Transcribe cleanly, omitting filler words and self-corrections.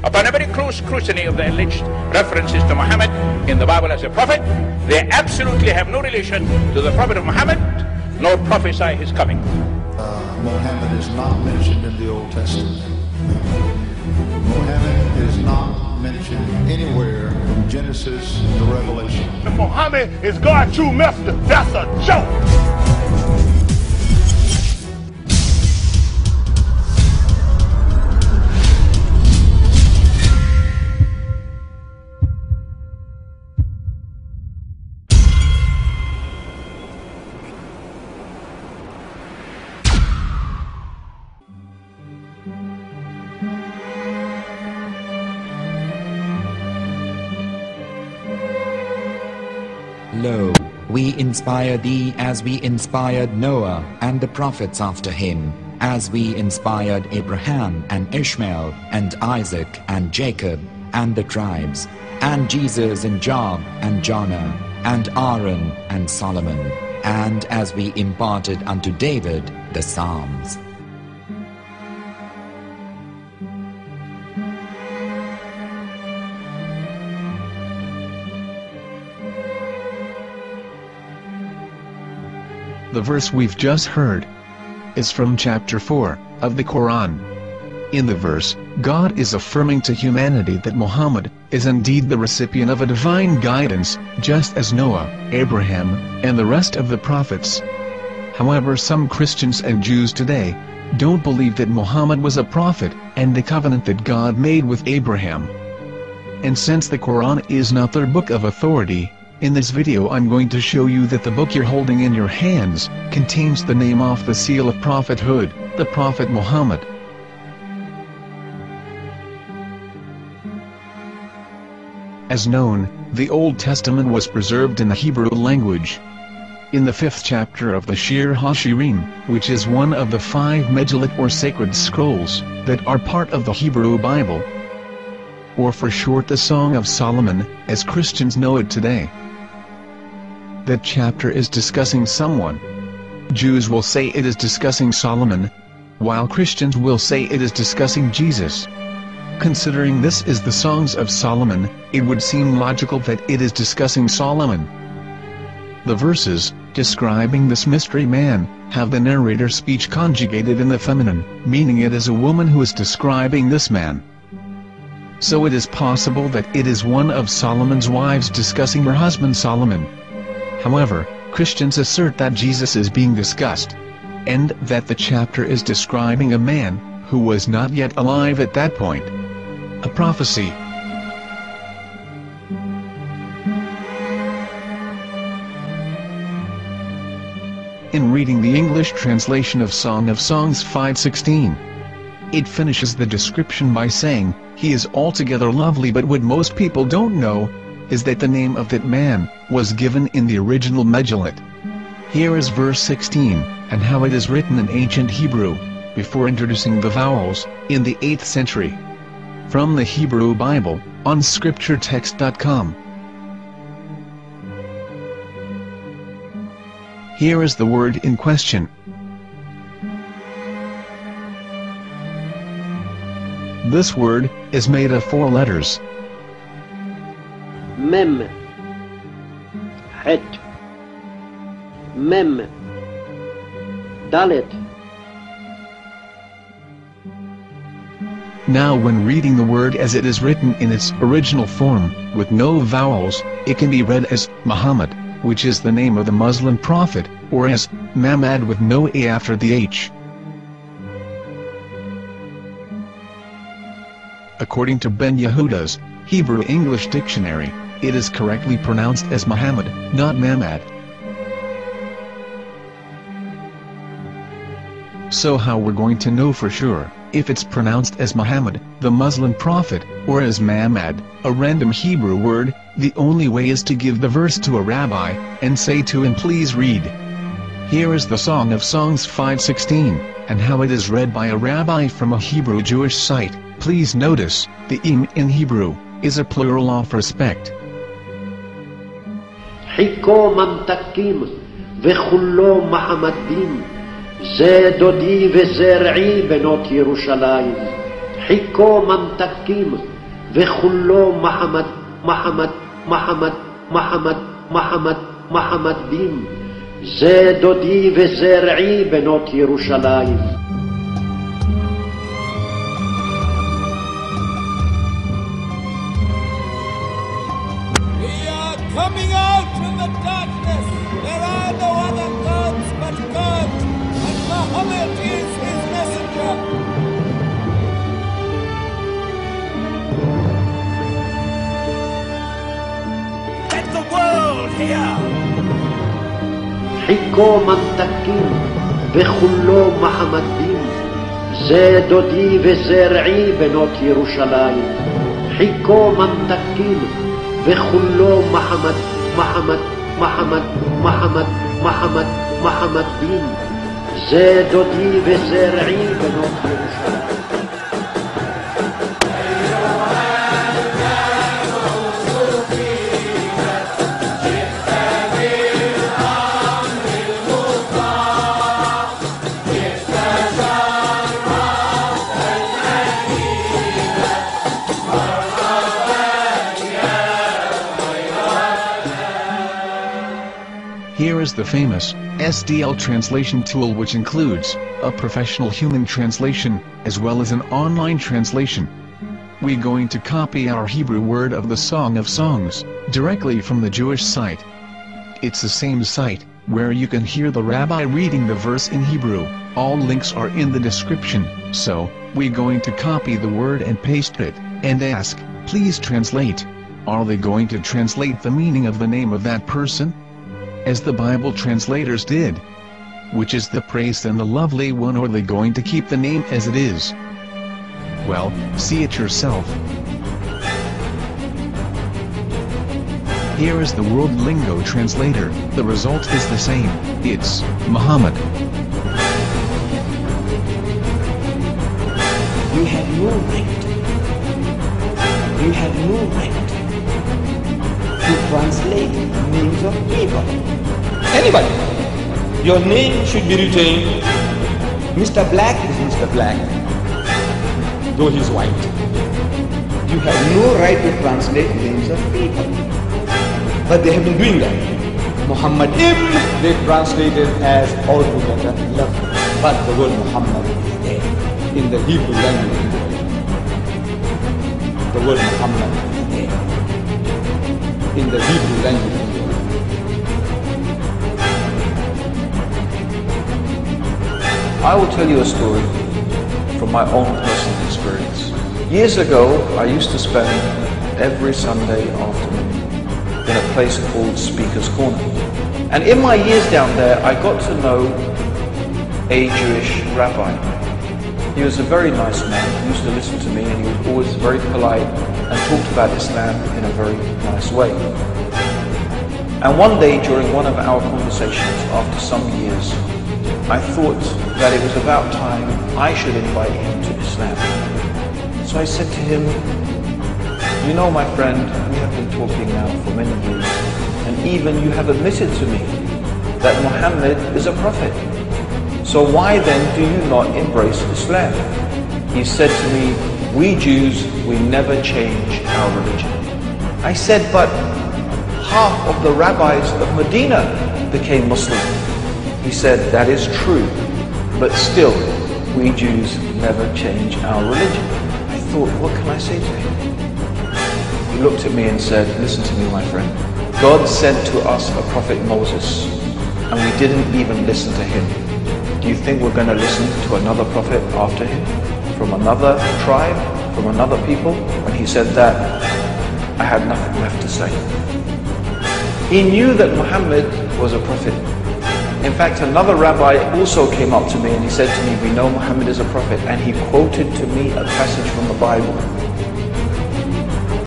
upon every close scrutiny of the alleged references to Muhammad in the Bible as a prophet, they absolutely have no relation to the Prophet of Muhammad, nor prophesy his coming. Muhammad is not mentioned in the Old Testament. Muhammad is not mentioned anywhere from Genesis to Revelation. Muhammad is God's true messenger. That's a joke. Lo, we inspire thee as we inspired Noah and the prophets after him, as we inspired Abraham and Ishmael and Isaac and Jacob and the tribes, and Jesus and Job and Jonah and Aaron and Solomon, and as we imparted unto David the Psalms. The verse we've just heard is from chapter 4 of the Quran. In the verse, God is affirming to humanity that Muhammad is indeed the recipient of a divine guidance, just as Noah, Abraham, and the rest of the prophets. However, some Christians and Jews today don't believe that Muhammad was a prophet and the covenant that God made with Abraham. And since the Quran is not their book of authority, in this video I'm going to show you that the book you're holding in your hands contains the name off the seal of prophethood, the Prophet Muhammad. As known, the Old Testament was preserved in the Hebrew language. In the 5th chapter of the Shir HaShirim, which is one of the 5 Megillat or sacred scrolls that are part of the Hebrew Bible, or for short the Song of Solomon, as Christians know it today. That chapter is discussing someone. Jews will say it is discussing Solomon, while Christians will say it is discussing Jesus. Considering this is the Songs of Solomon, it would seem logical that it is discussing Solomon. The verses, describing this mystery man, have the narrator's speech conjugated in the feminine, meaning it is a woman who is describing this man. So it is possible that it is one of Solomon's wives discussing her husband Solomon. However, Christians assert that Jesus is being discussed, and that the chapter is describing a man who was not yet alive at that point. A prophecy. In reading the English translation of Song of Songs 5:16, it finishes the description by saying, "He is altogether lovely," but what most people don't know is that the name of that man was given in the original Megillat. Here is verse 16, and how it is written in ancient Hebrew, before introducing the vowels, in the 8th century. From the Hebrew Bible, on scripturetext.com. Here is the word in question. This word is made of 4 letters. Mem, Het, Mem, Dalet. Now when reading the word as it is written in its original form, with no vowels, it can be read as Muhammad, which is the name of the Muslim prophet, or as Mamad with no A after the H. According to Ben Yehuda's Hebrew English Dictionary, it is correctly pronounced as Muhammad, not Mamad. So how we're going to know for sure if it's pronounced as Muhammad, the Muslim prophet, or as Mamad, a random Hebrew word? The only way is to give the verse to a rabbi and say to him, "Please read." Here is the Song of Songs 5:16, and how it is read by a rabbi from a Hebrew Jewish site. Please notice, the im in Hebrew is a plural of respect. חיכו ממתקים וכולו מחמדים, זה דודי וזרעי בנות ירושלים. חיכו ממתקים וכולו מחמד, מחמד, מחמד, מחמד, מחמד, מחמד דין. זה דודי וזרעי בנות ירושלים. Coming out from the darkness, there are no other gods but God, and Muhammad is his messenger. Let the world hear. חיכו ממתקים וכולו מחמד דין. זה דודי וזרעי בנות ירושלים. חיכו ממתקים וכולו מחמד, מחמד, מחמד, מחמד, מחמד, מחמד דין. זה דודי וזרעי בנות ירושלים. Here is the famous SDL translation tool, which includes a professional human translation, as well as an online translation. We're going to copy our Hebrew word of the Song of Songs, directly from the Jewish site. It's the same site, where you can hear the rabbi reading the verse in Hebrew. All links are in the description, so, we're going to copy the word and paste it, and ask, please translate. Are they going to translate the meaning of the name of that person? As the Bible translators did. Which is the praised and the lovely one, or are they going to keep the name as it is? Well, see it yourself. Here is the World Lingo Translator. The result is the same. It's Muhammad. You have no right. You have no right to translate names of people. Anybody. Your name should be retained. Mr. Black is Mr. Black, though he's white. You have no right to translate names of people. But they have been doing that. Muhammad Ibn, they translated as altogether lovely. But the word Muhammad is there in the Hebrew language. The word Muhammad is there in the Hebrew language. I will tell you a story from my own personal experience. Years ago, I used to spend every Sunday afternoon in a place called Speaker's Corner. And in my years down there, I got to know a Jewish rabbi. He was a very nice man. He used to listen to me, and he was always very polite and talked about Islam in a very nice way. And one day, during one of our conversations, after some years, I thought that it was about time I should invite him to Islam. So I said to him, you know, my friend, we have been talking now for many years, and even you have admitted to me that Muhammad is a prophet. So why then do you not embrace Islam? He said to me, we Jews, we never change our religion. I said, but half of the rabbis of Medina became Muslim. He said, that is true, but still, we Jews never change our religion. I thought, what can I say to him? He looked at me and said, listen to me, my friend. God sent to us a prophet Moses, and we didn't even listen to him. Do you think we're going to listen to another prophet after him? From another tribe? From another people? When he said that, I had nothing left to say. He knew that Muhammad was a prophet. In fact, another rabbi also came up to me and he said to me, we know Muhammad is a prophet, and he quoted to me a passage from the Bible